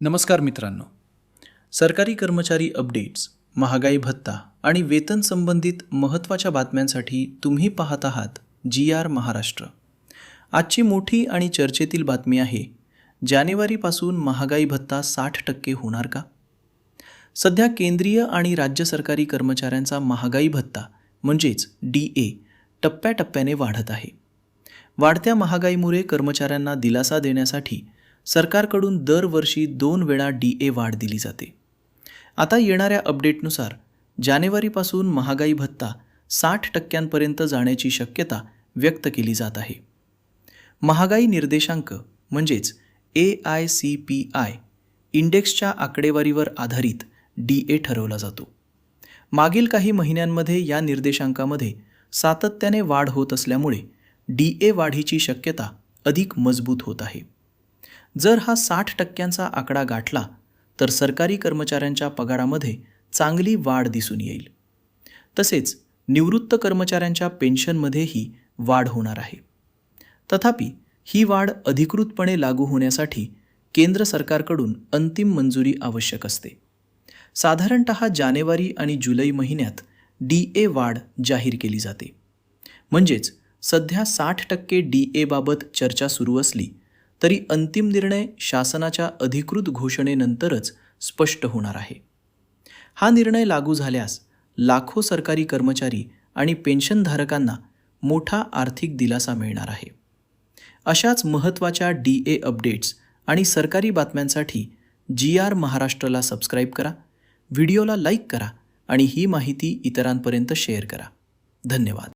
नमस्कार मित्रांनो. सरकारी कर्मचारी अपडेट्स, महागाई भत्ता आणि वेतन संबंधित महत्त्वाच्या बातम्यांसाठी तुम्ही पाहत आहात GR महाराष्ट्र. आजची मोठी आणि चर्चेतील बातमी आहे, जानेवारीपासून महागाई भत्ता 60% होणार का? सध्या केंद्रीय आणि राज्य सरकारी कर्मचाऱ्यांचा महागाई भत्ता म्हणजेच DA टप्प्याटप्प्याने वाढत आहे. वाढत्या महागाईमुळे कर्मचाऱ्यांना दिलासा देण्यासाठी सरकारकडून दरवर्षी 2 वेळा DA वाढ दिली जाते. आता येणाऱ्या अपडेटनुसार जानेवारीपासून महागाई भत्ता 60% जाण्याची शक्यता व्यक्त केली जात आहे. महागाई निर्देशांक म्हणजेच AICPI इंडेक्सच्या आकडेवारीवर आधारित DA ठरवला जातो. मागील काही महिन्यांमध्ये या निर्देशांकामध्ये सातत्याने वाढ होत असल्यामुळे DA वाढीची शक्यता अधिक मजबूत होत आहे. जर हा 60% आकडा गाठला तर सरकारी कर्मचाऱ्यांच्या पगारामध्ये चांगली वाढ दिसून येईल. तसेच निवृत्त कर्मचाऱ्यांच्या पेन्शनमध्येही वाढ होणार आहे. तथापि ही वाढ अधिकृतपणे लागू होण्यासाठी केंद्र सरकारकडून अंतिम मंजुरी आवश्यक असते. साधारणतः जानेवारी आणि जुलै महिन्यात DA वाढ जाहीर केली जाते. म्हणजेच सध्या 60% DA बाबत चर्चा सुरू असली तरी अंतिम निर्णय शासनाच्या अधिकृत घोषणेनंतरच स्पष्ट होणार आहे. हा निर्णय लागू झाल्यास लाखो सरकारी कर्मचारी आणि पेन्शनधारकांना मोठा आर्थिक दिलासा मिळणार आहे. अशाच महत्त्वाच्या DA अपडेट्स आणि सरकारी बातम्यांसाठी GR महाराष्ट्राला सबस्क्राईब करा, व्हिडिओला लाईक करा आणि ही माहिती इतरांपर्यंत शेअर करा. धन्यवाद.